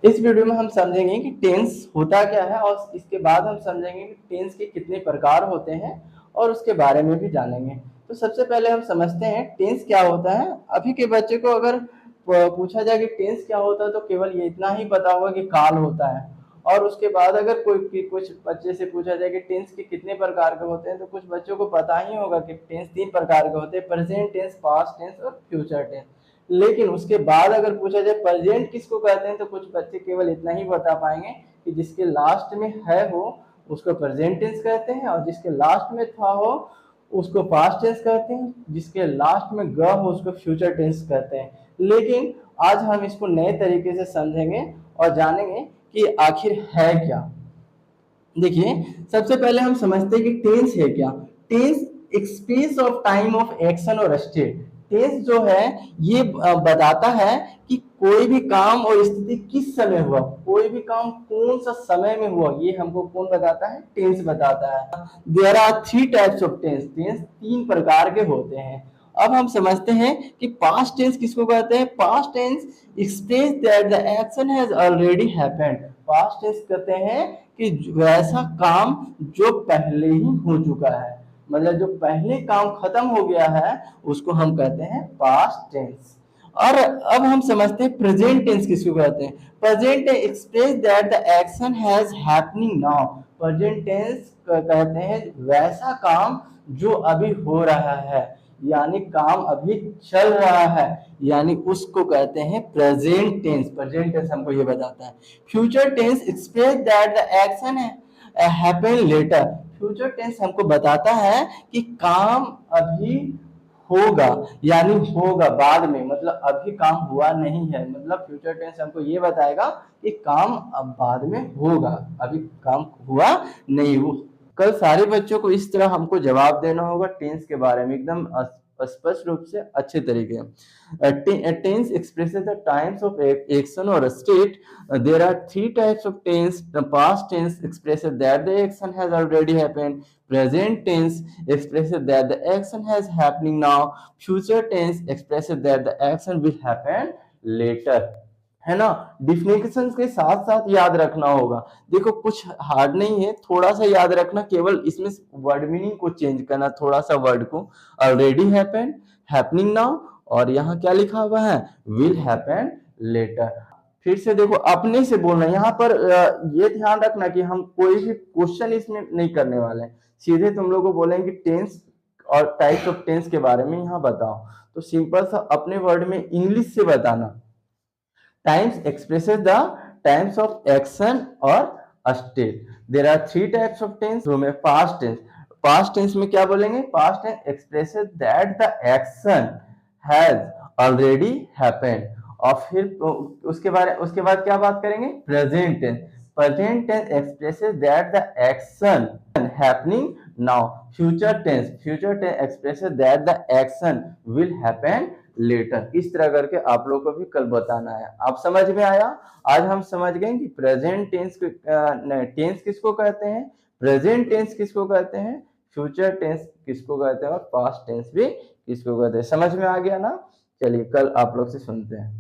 इस वीडियो में हम समझेंगे कि टेंस होता क्या है और इसके बाद हम समझेंगे कि टेंस के कितने प्रकार होते हैं और उसके बारे में भी जानेंगे। तो सबसे पहले हम समझते हैं टेंस क्या होता है। अभी के बच्चे को अगर पूछा जाए कि टेंस क्या होता है तो केवल ये इतना ही पता होगा कि काल होता है। और उसके बाद अगर कुछ बच्चे से पूछा जाए कि टेंस के कितने प्रकार के होते हैं तो कुछ बच्चों को पता ही होगा कि टेंस 3 प्रकार के होते हैं, प्रेजेंट टेंस, पास्ट टेंस और फ्यूचर टेंस। लेकिन उसके बाद अगर पूछा जाए प्रेजेंट किसको कहते हैं तो कुछ बच्चे केवल इतना ही बता पाएंगे कि जिसके लास्ट में है हो उसको प्रेजेंट टेंस कहते हैं, और जिसके लास्ट में था हो उसको पास्ट टेंस कहते हैं, जिसके लास्ट में ग हो उसको फ्यूचर टेंस कहते हैं। लेकिन आज हम इसको नए तरीके से समझेंगे और जानेंगे कि आखिर है क्या। देखिए, सबसे पहले हम समझते हैं कि टेंस है क्या। टेंस एक space of time of action और स्टेट। टेंस जो है ये बताता है कि कोई भी काम और स्थिति किस समय हुआ, कोई भी काम कौन सा समय में हुआ, ये हमको कौन बताता है, टेंस बताता है। There are 3 types of tense. Tense 3 प्रकार के होते हैं। अब हम समझते हैं कि पास्ट टेंस किसको कहते हैं। Past tense express that the action has already happened. Past tense कहते हैं कि वैसा काम जो पहले ही हो चुका है, मतलब जो पहले काम खत्म हो गया है उसको हम कहते हैं पास्ट टेंस। और अब हम समझते हैं प्रेजेंट टेंस किसको कहते हैं। Present tense express that the action has happening now. Present tense कहते हैं वैसा काम जो अभी हो रहा है, यानी काम अभी चल रहा है, यानी उसको कहते हैं प्रेजेंट टेंस। प्रेजेंट टेंस हमको ये बताता है। Future tense express that the action happen later. Future tense हमको बताता है कि काम अभी होगा, यानी होगा बाद में, मतलब अभी काम हुआ नहीं है। मतलब फ्यूचर टेंस हमको ये बताएगा कि काम अब बाद में होगा, अभी काम हुआ नहीं। वो कल सारे बच्चों को इस तरह हमको जवाब देना होगा टेंस के बारे में एकदम स्पष्ट रूप से अच्छे तरीके। Tense expresses the times of action or state. There are 3 types of tense. The past tense expresses that the action has already happened. Present tense expresses that the action has happening now. Future tense expresses that the action will happen later. है ना। Definition के साथ साथ याद रखना होगा। देखो कुछ हार्ड नहीं है, थोड़ा सा याद रखना, केवल इसमें वर्ड मीनिंग को चेंज करना, थोड़ा सा वर्ड को। ऑलरेडी हैपेंड, हैपनिंग नाउ, और यहाँ क्या लिखा हुआ है, विल हैपन लेटर। फिर से देखो अपने से बोलना, यहाँ पर ये ध्यान रखना कि हम कोई भी क्वेश्चन इसमें नहीं करने वाले हैं, सीधे तुम लोगों को बोलेंगे टेंस और टाइप्स ऑफ टेंस के बारे में यहाँ बताओ। तो सिंपल सा अपने वर्ड में इंग्लिश से बताना। Times expresses the times of action और state. There are 3 types of tense. में पास्ट टेंस, पास्ट टेंस में क्या बोलेंगे, past tense expresses that the action has already happened. और फिर उसके बाद क्या बात करेंगे, present tense. Present tense expresses that the action happening now. Future tense, future tense expresses that the action will happen later. इस तरह करके आप लोग को भी कल बताना है। आप समझ में आया। आज हम समझ गए कि प्रेजेंट टेंस टेंस किसको कहते हैं, प्रेजेंट टेंस किसको कहते हैं, फ्यूचर टेंस किसको कहते हैं, और पास्ट टेंस भी किसको कहते हैं। समझ में आ गया ना। चलिए कल आप लोग से सुनते हैं।